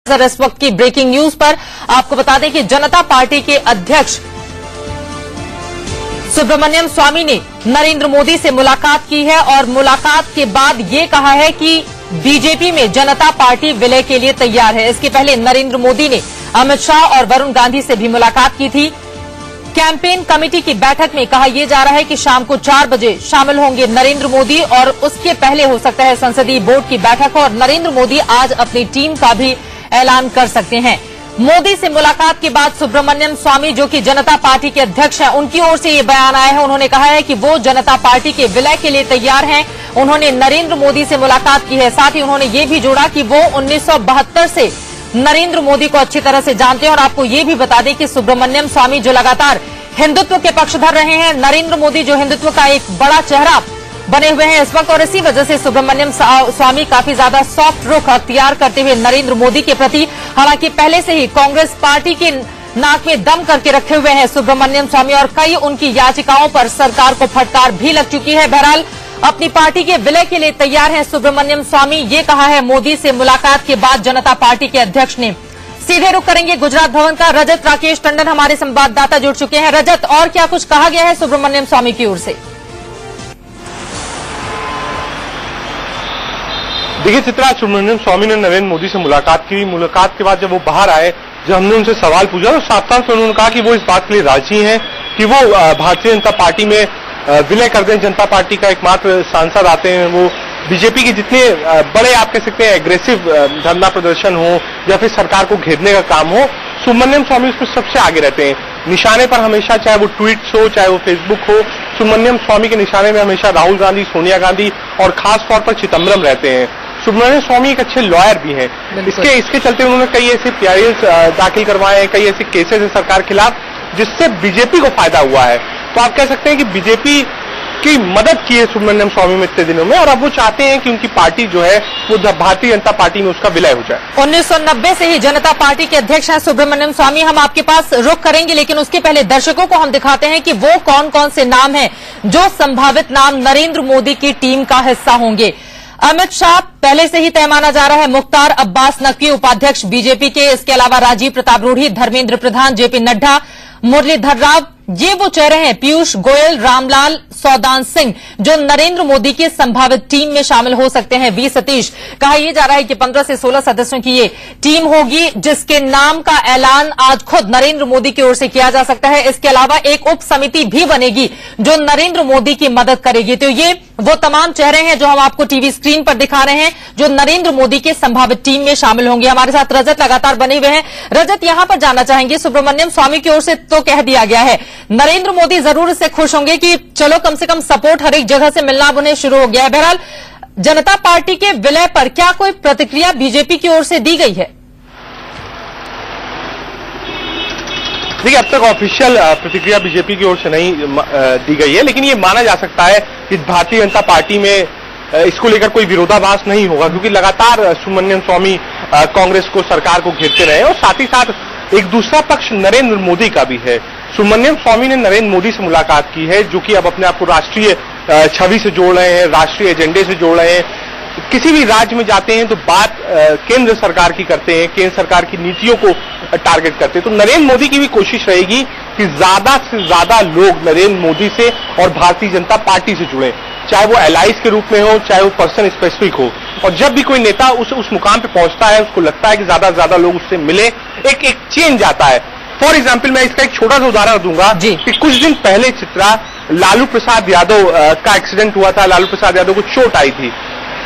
इस वक्त की ब्रेकिंग न्यूज पर आपको बता दें कि जनता पार्टी के अध्यक्ष सुब्रमण्यम स्वामी ने नरेंद्र मोदी से मुलाकात की है और मुलाकात के बाद ये कहा है कि बीजेपी में जनता पार्टी विलय के लिए तैयार है। इसके पहले नरेंद्र मोदी ने अमित शाह और वरुण गांधी से भी मुलाकात की थी। कैंपेन कमेटी की बैठक में कहा यह जा रहा है कि शाम को 4 बजे शामिल होंगे नरेंद्र मोदी और उसके पहले हो सकता है संसदीय बोर्ड की बैठक और नरेंद्र मोदी आज अपनी टीम का भी ऐलान कर सकते हैं। मोदी से मुलाकात के बाद सुब्रमण्यम स्वामी जो कि जनता पार्टी के अध्यक्ष हैं, उनकी ओर से ये बयान आया है। उन्होंने कहा है कि वो जनता पार्टी के विलय के लिए तैयार हैं। उन्होंने नरेंद्र मोदी से मुलाकात की है। साथ ही उन्होंने ये भी जोड़ा कि वो 1972 से नरेंद्र मोदी को अच्छी तरह से जानते हैं। और आपको ये भी बता दें कि सुब्रमण्यम स्वामी जो लगातार हिंदुत्व के पक्षधर रहे हैं, नरेंद्र मोदी जो हिंदुत्व का एक बड़ा चेहरा बने हुए हैं इस वक्त, और इसी वजह से सुब्रमण्यम स्वामी काफी ज्यादा सॉफ्ट रुख अख्तियार करते हुए नरेंद्र मोदी के प्रति, हालांकि पहले से ही कांग्रेस पार्टी के नाक में दम करके रखे हुए हैं सुब्रमण्यम स्वामी और कई उनकी याचिकाओं पर सरकार को फटकार भी लग चुकी है। बहरहाल अपनी पार्टी के विलय के लिए तैयार हैं सुब्रमण्यम स्वामी, ये कहा है मोदी से मुलाकात के बाद जनता पार्टी के अध्यक्ष ने। सीधे रुख करेंगे गुजरात भवन का। रजत राकेश टंडन हमारे संवाददाता जुड़ चुके हैं। रजत, और क्या कुछ कहा गया है सुब्रमण्यम स्वामी की ओर से? देखिए चित्रा, सुब्रमण्यम स्वामी ने नरेंद्र मोदी से मुलाकात की। मुलाकात के बाद जब वो बाहर आए, जब हमने उनसे सवाल पूछा तो साफ साफ उन्होंने कहा कि वो इस बात के लिए राजी हैं कि वो भारतीय जनता पार्टी में विलय कर दें। जनता पार्टी का एकमात्र सांसद आते हैं, वो बीजेपी के जितने बड़े आप कह सकते हैं एग्रेसिव धरना प्रदर्शन हो या फिर सरकार को घेरने का काम हो, सुब्रमण्यम स्वामी उसमें सबसे आगे रहते हैं। निशाने पर हमेशा, चाहे वो ट्वीट्स हो चाहे वो फेसबुक हो, सुब्रमण्यम स्वामी के निशाने में हमेशा राहुल गांधी, सोनिया गांधी और खास तौर पर चिदंबरम रहते हैं। सुब्रमण्यम स्वामी एक अच्छे लॉयर भी हैं। इसके चलते उन्होंने कई ऐसे पीआईएल्स दाखिल करवाए हैं, कई ऐसे केसेस हैं सरकार के खिलाफ जिससे बीजेपी को फायदा हुआ है। तो आप कह सकते हैं कि बीजेपी की मदद की है सुब्रमण्यम स्वामी में इतने दिनों में, और अब वो चाहते हैं कि उनकी पार्टी जो है वो भारतीय जनता पार्टी में उसका विलय हो जाए। 1990 से ही जनता पार्टी के अध्यक्ष हैं सुब्रमण्यम स्वामी। हम आपके पास रुख करेंगे, लेकिन उसके पहले दर्शकों को हम दिखाते हैं कि वो कौन कौन से नाम हैं जो संभावित नाम नरेंद्र मोदी की टीम का हिस्सा होंगे। अमित शाह पहले से ही तय माना जा रहा है। मुख्तार अब्बास नकवी उपाध्यक्ष बीजेपी के, इसके अलावा राजीव प्रताप रूढ़ी, धर्मेंद्र प्रधान, जेपी नड्डा, मुरलीधर राव, ये वो चेहरे हैं। पीयूष गोयल, रामलाल सौदान सिंह जो नरेंद्र मोदी की संभावित टीम में शामिल हो सकते हैं। वी सतीश, कहा यह जा रहा है कि 15 से 16 सदस्यों की ये टीम होगी जिसके नाम का ऐलान आज खुद नरेंद्र मोदी की ओर से किया जा सकता है। इसके अलावा एक उप समिति भी बनेगी जो नरेंद्र मोदी की मदद करेगी। तो ये वो तमाम चेहरे हैं जो हम आपको टीवी स्क्रीन पर दिखा रहे हैं जो नरेंद्र मोदी के संभावित टीम में शामिल होंगे। हमारे साथ रजत लगातार बने हुए हैं। रजत, यहां पर जानना चाहेंगे, सुब्रमण्यम स्वामी की ओर से तो कह दिया गया है, नरेंद्र मोदी जरूर इससे खुश होंगे कि चलो कम से कम सपोर्ट हर एक जगह से मिलना अब उन्हें शुरू हो गया है। बहरहाल जनता पार्टी के विलय पर क्या कोई प्रतिक्रिया बीजेपी की ओर से दी गई है? देखिए, अब तक ऑफिशियल प्रतिक्रिया बीजेपी की ओर से नहीं दी गई है, लेकिन ये माना जा सकता है कि भारतीय जनता पार्टी में इसको लेकर कोई विरोधाभास नहीं होगा, क्योंकि लगातार सुब्रमण्यम स्वामी कांग्रेस को, सरकार को घेरते रहे और साथ ही साथ एक दूसरा पक्ष नरेंद्र मोदी का भी है। सुब्रमण्यम स्वामी ने नरेंद्र मोदी से मुलाकात की है, जो कि अब अपने आप को राष्ट्रीय छवि से जोड़ रहे हैं, राष्ट्रीय एजेंडे से जोड़ रहे हैं। किसी भी राज्य में जाते हैं तो बात केंद्र सरकार की करते हैं, केंद्र सरकार की नीतियों को टारगेट करते हैं। तो नरेंद्र मोदी की भी कोशिश रहेगी कि ज्यादा से ज्यादा लोग नरेंद्र मोदी से और भारतीय जनता पार्टी से जुड़े, चाहे वो एलाइज के रूप में हो, चाहे वो पर्सन स्पेसिफिक हो। और जब भी कोई नेता उस मुकाम पे पहुंचता है, उसको लगता है कि ज्यादा से ज्यादा लोग उससे मिले, एक चेंज आता है। फॉर एग्जाम्पल, मैं इसका एक छोटा सा उदाहरण दूंगा कि कुछ दिन पहले चित्रा, लालू प्रसाद यादव का एक्सीडेंट हुआ था। लालू प्रसाद यादव को चोट आई थी,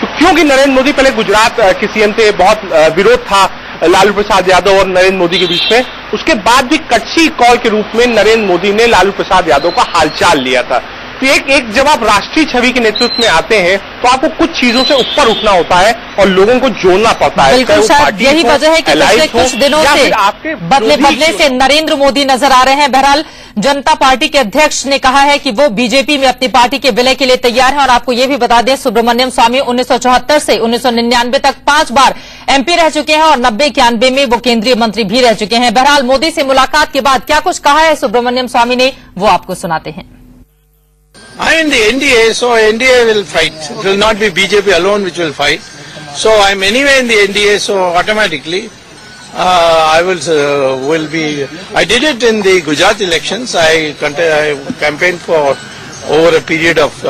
तो क्योंकि नरेंद्र मोदी पहले गुजरात के सीएम थे, बहुत विरोध था लालू प्रसाद यादव और नरेंद्र मोदी के बीच में। उसके बाद भी कच्ची कॉल के रूप में नरेंद्र मोदी ने लालू प्रसाद यादव का हालचाल लिया था। तो एक जब आप राष्ट्रीय छवि के नेतृत्व में आते हैं तो आपको कुछ चीजों से ऊपर उठना होता है और लोगों को जोड़ना पड़ता है। बिल्कुल, शायद यही वजह है कि पिछले कुछ दिनों से बदले से नरेंद्र मोदी नजर आ रहे हैं। बहरहाल जनता पार्टी के अध्यक्ष ने कहा है कि वो बीजेपी में अपनी पार्टी के विलय के लिए तैयार हैं। और आपको ये भी बता दें, सुब्रमण्यम स्वामी 1974 से 1999 तक 5 बार एमपी रह चुके हैं और 90-91 में वो केंद्रीय मंत्री भी रह चुके हैं। बहरहाल मोदी से मुलाकात के बाद क्या कुछ कहा है सुब्रमण्यम स्वामी ने, वो आपको सुनाते हैं। I am in the NDA, so NDA will fight. It will not be BJP alone which will fight. So I am anyway in the NDA, so automatically I will be. I did it in the Gujarat elections. I campaigned for over a period of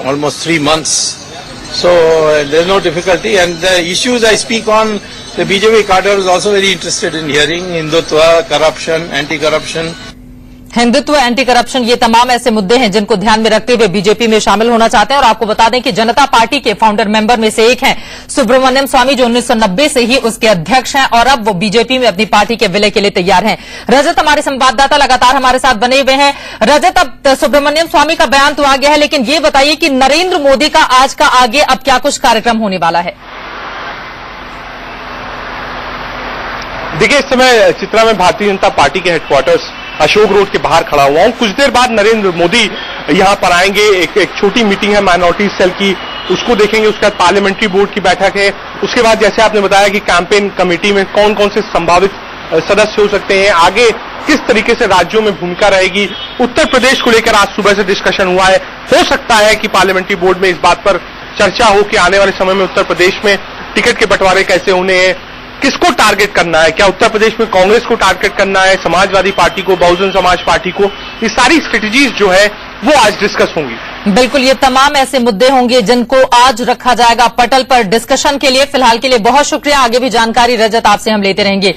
almost 3 months. So there's no difficulty. And the issues I speak on, the BJP cadre is also very interested in hearing: Hindutva, corruption, anti-corruption. Hindutva, anti corruption, ये तमाम ऐसे मुद्दे हैं जिनको ध्यान में रखते हुए बीजेपी में शामिल होना चाहते हैं। और आपको बता दें कि जनता पार्टी के फाउंडर मेंबर में से एक हैं सुब्रमण्यम स्वामी, जो 1990 से ही उसके अध्यक्ष हैं और अब वो बीजेपी में अपनी पार्टी के विलय के लिए तैयार हैं। रजत हमारे संवाददाता लगातार हमारे साथ बने हुए हैं। रजत, अब सुब्रमण्यम स्वामी का बयान तो आ गया है, लेकिन ये बताइए कि नरेंद्र मोदी का आज का आगे अब क्या कुछ कार्यक्रम होने वाला है? देखिए, इस समय चित्रा में भारतीय जनता पार्टी के हेडक्वार्टर्स अशोक रोड के बाहर खड़ा हुआ हूं। कुछ देर बाद नरेंद्र मोदी यहां पर आएंगे। एक छोटी मीटिंग है माइनॉरिटी सेल की, उसको देखेंगे। उसके बाद पार्लियामेंट्री बोर्ड की बैठक है। उसके बाद जैसे आपने बताया कि कैंपेन कमेटी में कौन कौन से संभावित सदस्य हो सकते हैं, आगे किस तरीके से राज्यों में भूमिका रहेगी। उत्तर प्रदेश को लेकर आज सुबह से डिस्कशन हुआ है। हो सकता है कि पार्लियामेंट्री बोर्ड में इस बात पर चर्चा हो कि आने वाले समय में उत्तर प्रदेश में टिकट के बंटवारे कैसे होने हैं, किसको टारगेट करना है, क्या उत्तर प्रदेश में कांग्रेस को टारगेट करना है, समाजवादी पार्टी को, बहुजन समाज पार्टी को। ये सारी स्ट्रेटेजीज जो है वो आज डिस्कस होंगी। बिल्कुल, ये तमाम ऐसे मुद्दे होंगे जिनको आज रखा जाएगा पटल पर डिस्कशन के लिए। फिलहाल के लिए बहुत शुक्रिया। आगे भी जानकारी रजत आपसे हम लेते रहेंगे।